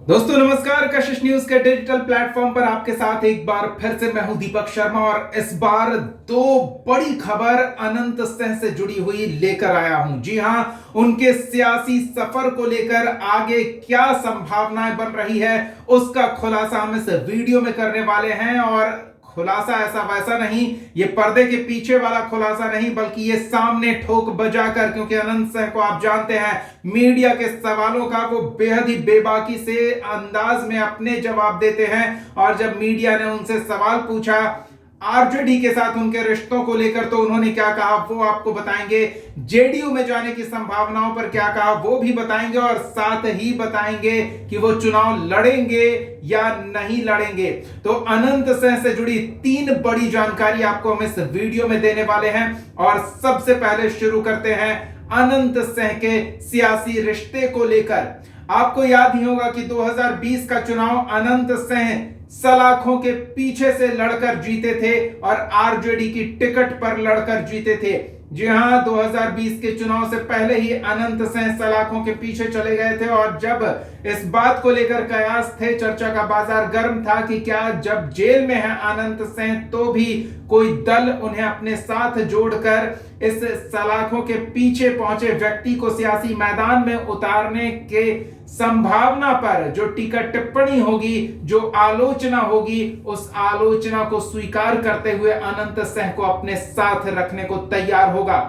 दोस्तों नमस्कार, कशिश न्यूज के डिजिटल प्लेटफॉर्म पर आपके साथ एक बार फिर से मैं हूं दीपक शर्मा और इस बार दो बड़ी खबर अनंत सिंह से जुड़ी हुई लेकर आया हूं। जी हां, उनके सियासी सफर को लेकर आगे क्या संभावनाएं बन रही है उसका खुलासा हम इस वीडियो में करने वाले हैं। और खुलासा ऐसा वैसा नहीं, ये पर्दे के पीछे वाला खुलासा नहीं, बल्कि ये सामने ठोक बजाकर, क्योंकि अनंत सिंह को आप जानते हैं मीडिया के सवालों का वो बेहद ही बेबाकी से अंदाज में अपने जवाब देते हैं। और जब मीडिया ने उनसे सवाल पूछा आरजेडी के साथ उनके रिश्तों को लेकर, तो उन्होंने क्या कहा वो आपको बताएंगे। जेडीयू में जाने की संभावनाओं पर क्या कहा वो भी बताएंगे, और साथ ही बताएंगे कि वो चुनाव लड़ेंगे या नहीं लड़ेंगे। तो अनंत सिंह से जुड़ी तीन बड़ी जानकारी आपको हम इस वीडियो में देने वाले हैं। और सबसे पहले शुरू करते हैं अनंत सिंह के सियासी रिश्ते को लेकर। आपको याद ही होगा कि 2020 का चुनाव अनंत सिंह सलाखों के पीछे से लड़कर जीते थे और आरजेडी की टिकट पर लड़कर जीते थे। जी हां, 2020 के चुनाव से पहले ही अनंत सिंह सलाखों के पीछे चले गए थे। और जब इस बात को लेकर कयास थे, चर्चा का बाजार गर्म था कि क्या जब जेल में है अनंत सिंह तो भी कोई दल उन्हें अपने साथ जोड़कर इस सलाखों के पीछे पहुंचे व्यक्ति को सियासी मैदान में उतारने के संभावना पर जो टीका टिप्पणी होगी, जो आलोचना होगी, उस आलोचना को स्वीकार करते हुए अनंत सिंह को अपने साथ रखने को तैयार होगा।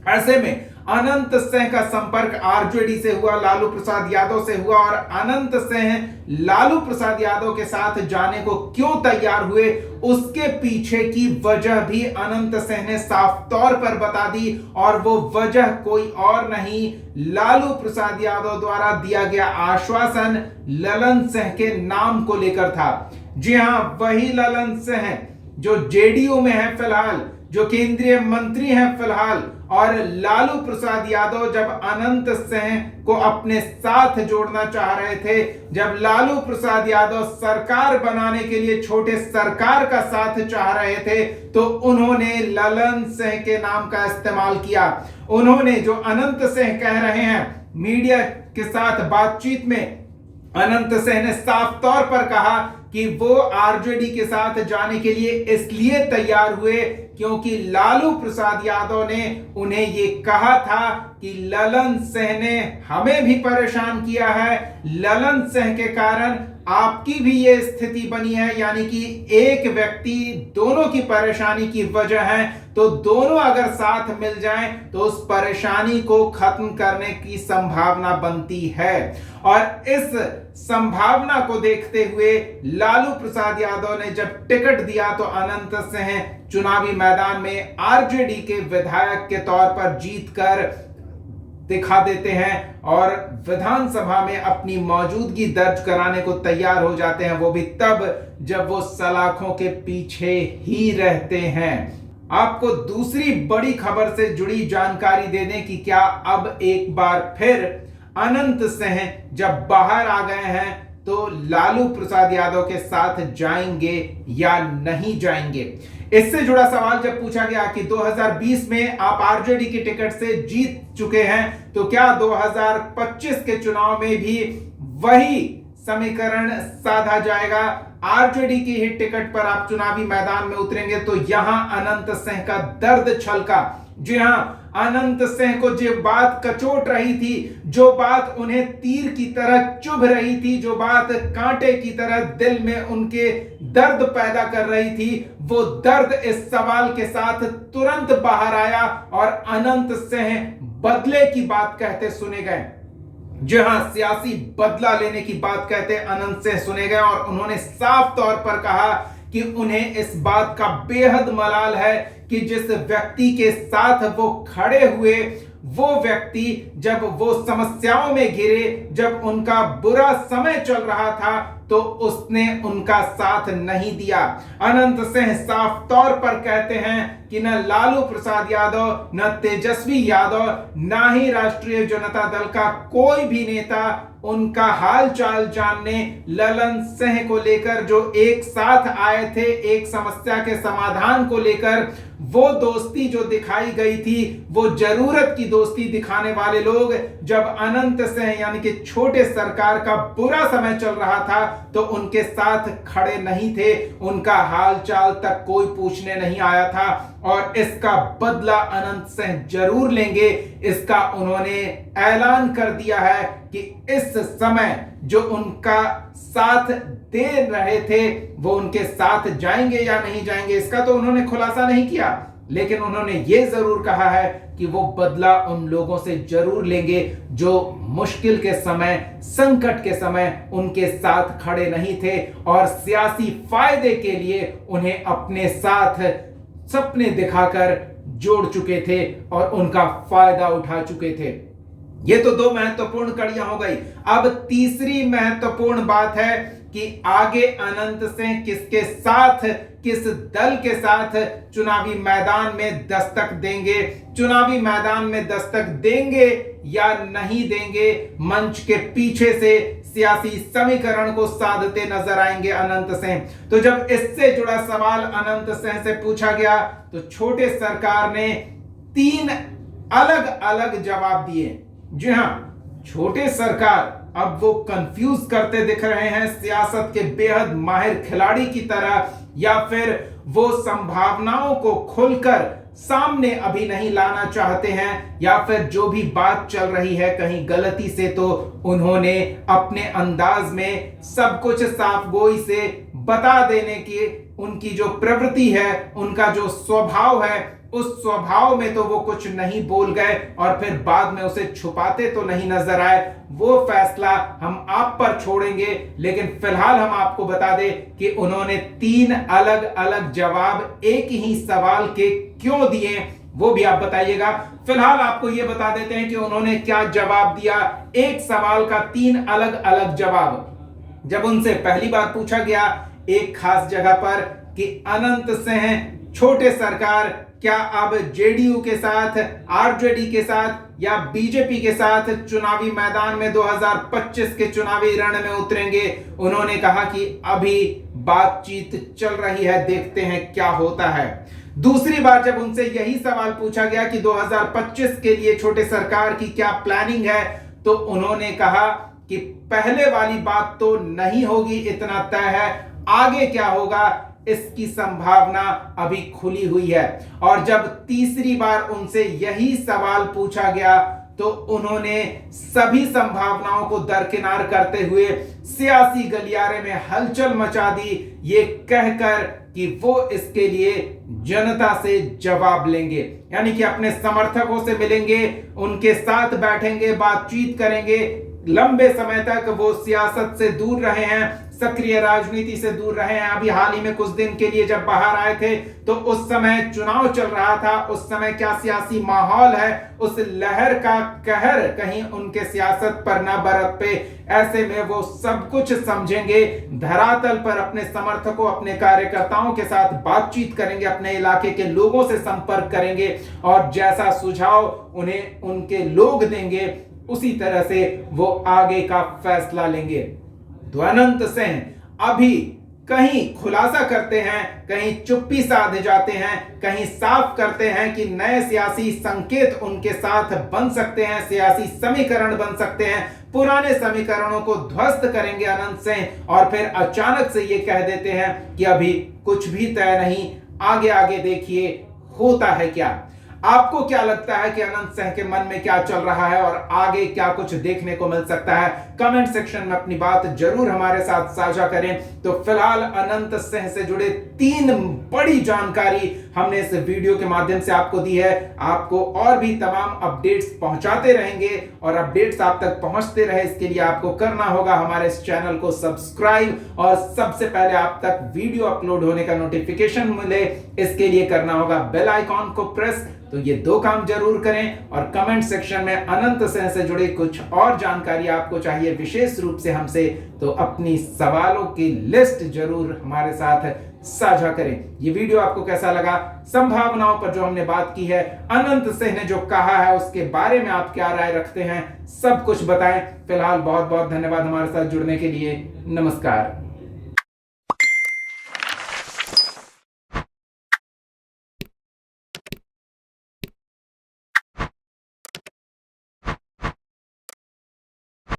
ऐसे में अनंत सिंह का संपर्क आरजेडी से हुआ, लालू प्रसाद यादव से हुआ। और अनंत सिंह लालू प्रसाद यादव के साथ जाने को क्यों तैयार हुए, उसके पीछे की वजह भी अनंत सिंह ने साफ तौर पर बता दी। और वो वजह कोई और नहीं, लालू प्रसाद यादव द्वारा दिया गया आश्वासन ललन सिंह के नाम को लेकर था। जी हां, वही ललन सिंह जो जेडीयू में है फिलहाल, जो केंद्रीय मंत्री हैं फिलहाल। और लालू प्रसाद यादव जब अनंत सिंह को अपने साथ जोड़ना चाह रहे थे, जब लालू प्रसाद यादव सरकार बनाने के लिए छोटे सरकार का साथ चाह रहे थे, तो उन्होंने ललन सिंह के नाम का इस्तेमाल किया। उन्होंने जो अनंत सिंह कह रहे हैं मीडिया के साथ बातचीत में, अनंत सिंह ने साफ तौर पर कहा कि वो आरजेडी के साथ जाने के लिए इसलिए तैयार हुए क्योंकि लालू प्रसाद यादव ने उन्हें ये कहा था कि ललन सिंह ने हमें भी परेशान किया है, ललन सिंह के कारण आपकी भी ये स्थिति बनी है। यानी कि एक व्यक्ति दोनों की परेशानी की वजह है, तो दोनों अगर साथ मिल जाएं तो उस परेशानी को खत्म करने की संभावना बनती है। और इस संभावना को देखते हुए लालू प्रसाद यादव ने जब टिकट दिया तो अनंत सिंह चुनावी मैदान में आरजेडी के विधायक के तौर पर जीतकर दिखा देते हैं और विधानसभा में अपनी मौजूदगी दर्ज कराने को तैयार हो जाते हैं, वो भी तब जब वो सलाखों के पीछे ही रहते हैं। आपको दूसरी बड़ी खबर से जुड़ी जानकारी दे दें कि क्या अब एक बार फिर अनंत सिंह जब बाहर आ गए हैं तो लालू प्रसाद यादव के साथ जाएंगे या नहीं जाएंगे। इससे जुड़ा सवाल जब पूछा गया कि 2020 में आप आरजेडी की टिकट से जीत चुके हैं, तो क्या 2025 के चुनाव में भी वही समीकरण साधा जाएगा, आरजेडी की ही टिकट पर आप चुनावी मैदान में उतरेंगे। तो यहां अनंत सिंह का दर्द छलका। जी हां, अनंत सिंह को जो बात कचोट रही थी, जो बात उन्हें तीर की तरह चुभ रही थी, जो बात कांटे की तरह दिल में उनके दर्द पैदा कर रही थी, वो दर्द इस सवाल के साथ तुरंत बाहर आया और अनंत सिंह बदले की बात कहते सुने गए। जी हां, सियासी बदला लेने की बात कहते अनंत सिंह सुने गए। और उन्होंने साफ तौर पर कहा कि उन्हें इस बात का बेहद मलाल है कि जिस व्यक्ति के साथ वो खड़े हुए, वो व्यक्ति जब वो समस्याओं में घिरे, जब उनका बुरा समय चल रहा था, तो उसने उनका साथ नहीं दिया। अनंत सिंह साफ तौर पर कहते हैं कि न लालू प्रसाद यादव, न तेजस्वी यादव, न ही राष्ट्रीय जनता दल का कोई भी नेता उनका हाल चाल जानने ललन सिंह को लेकर जो एक साथ आए थे एक समस्या के समाधान को लेकर, वो दोस्ती जो दिखाई गई थी वो जरूरत की दोस्ती दिखाने वाले लोग जब अनंत सिंह यानी कि छोटे सरकार का बुरा समय चल रहा था तो उनके साथ खड़े नहीं थे, उनका हाल चाल तक कोई पूछने नहीं आया था। और इसका बदला अनंत सिंह जरूर लेंगे, इसका उन्होंने ऐलान कर दिया है कि इस समय जो उनका साथ दे रहे थे वो उनके साथ जाएंगे या नहीं जाएंगे, इसका तो उन्होंने खुलासा नहीं किया, लेकिन उन्होंने ये जरूर कहा है कि वो बदला उन लोगों से जरूर लेंगे जो मुश्किल के समय, संकट के समय उनके साथ खड़े नहीं थे और सियासी फायदे के लिए उन्हें अपने साथ सपने दिखाकर जोड़ चुके थे और उनका फायदा उठा चुके थे। ये तो दो महत्वपूर्ण कड़ियां हो गई। अब तीसरी महत्वपूर्ण बात है कि आगे अनंत सिंह किसके साथ, किस दल के साथ चुनावी मैदान में दस्तक देंगे, चुनावी मैदान में दस्तक देंगे या नहीं देंगे, मंच के पीछे से सियासी समीकरण को साधते नजर आएंगे अनंत सिंह। तो जब इससे जुड़ा सवाल अनंत सिंह से पूछा गया तो छोटे सरकार ने 3 अलग अलग जवाब दिए। जी हां, छोटे सरकार अब वो कंफ्यूज करते दिख रहे हैं सियासत के बेहद माहिर खिलाड़ी की तरह, या फिर वो संभावनाओं को खुलकर सामने अभी नहीं लाना चाहते हैं, या फिर जो भी बात चल रही है कहीं गलती से तो उन्होंने अपने अंदाज में सब कुछ साफगोई से बता देने की उनकी जो प्रवृत्ति है, उनका जो स्वभाव है, उस स्वभाव में तो वो कुछ नहीं बोल गए और फिर बाद में उसे छुपाते तो नहीं नजर आए। वो फैसला हम आप पर छोड़ेंगे, लेकिन फिलहाल हम आपको बता दें कि उन्होंने 3 अलग अलग जवाब एक ही सवाल के क्यों दिए वो भी आप बताइएगा। फिलहाल आपको ये बता देते हैं कि उन्होंने क्या जवाब दिया। एक सवाल का 3 अलग अलग जवाब। जब उनसे पहली बार पूछा गया एक खास जगह पर कि अनंत सिंह छोटे सरकार क्या अब जेडीयू के साथ, आरजेडी के साथ या बीजेपी के साथ चुनावी मैदान में 2025 के चुनावी रण में उतरेंगे, उन्होंने कहा कि अभी बातचीत चल रही है, देखते हैं क्या होता है। दूसरी बार जब उनसे यही सवाल पूछा गया कि 2025 के लिए छोटे सरकार की क्या प्लानिंग है, तो उन्होंने कहा कि पहले वाली बात तो नहीं होगी, इतना तय है, आगे क्या होगा इसकी संभावना अभी खुली हुई है। और जब तीसरी बार उनसे यही सवाल पूछा गया तो उन्होंने सभी संभावनाओं को दरकिनार करते हुए सियासी गलियारे में हलचल मचा दी, ये कहकर कि वो इसके लिए जनता से जवाब लेंगे, यानी कि अपने समर्थकों से मिलेंगे, उनके साथ बैठेंगे, बातचीत करेंगे। लंबे समय तक वो सियासत से दूर रहे हैं, सक्रिय राजनीति से दूर रहे हैं। अभी हाल ही में कुछ दिन के लिए जब बाहर आए थे तो उस समय चुनाव चल रहा था, उस समय क्या सियासी माहौल है, उस लहर का कहर कहीं उनके सियासत पर न बरपे, ऐसे में वो सब कुछ समझेंगे, धरातल पर अपने समर्थकों, अपने कार्यकर्ताओं के साथ बातचीत करेंगे, अपने इलाके के लोगों से संपर्क करेंगे और जैसा सुझाव उन्हें उनके लोग देंगे उसी तरह से वो आगे का फैसला लेंगे। तो अनंत सिंह अभी कहीं खुलासा करते हैं, कहीं चुप्पी साध जाते हैं, कहीं साफ करते हैं कि नए सियासी संकेत उनके साथ बन सकते हैं, सियासी समीकरण बन सकते हैं, पुराने समीकरणों को ध्वस्त करेंगे अनंत सिंह, और फिर अचानक से ये कह देते हैं कि अभी कुछ भी तय नहीं, आगे आगे देखिए होता है क्या। आपको क्या लगता है कि अनंत सिंह के मन में क्या चल रहा है और आगे क्या कुछ देखने को मिल सकता है? कमेंट सेक्शन में अपनी बात जरूर हमारे साथ साझा करें। तो फिलहाल अनंत सिंह से जुड़े 3 बड़ी जानकारी हमने इस वीडियो के माध्यम से आपको दी है। आपको और भी तमाम अपडेट्स पहुंचाते रहेंगे और अपडेट्स आप तक पहुंचते रहे, इसके लिए आपको करना होगा हमारे इस चैनल को सब्सक्राइब और सबसे पहले आप तक वीडियो अपलोड होने का नोटिफिकेशन मिले, इसके लिए करना होगा बेल आइकॉन को प्रेस। तो ये 2 काम जरूर करें और कमेंट सेक्शन में अनंत सेन से जुड़ी कुछ और जानकारी आपको चाहिए विशेष रूप से हमसे, तो अपनी सवालों की लिस्ट जरूर हमारे साथ साझा करें। ये वीडियो आपको कैसा लगा, संभावनाओं पर जो हमने बात की है, अनंत सिंह ने जो कहा है उसके बारे में आप क्या राय रखते हैं, सब कुछ बताएं। फिलहाल बहुत बहुत धन्यवाद हमारे साथ जुड़ने के लिए। नमस्कार।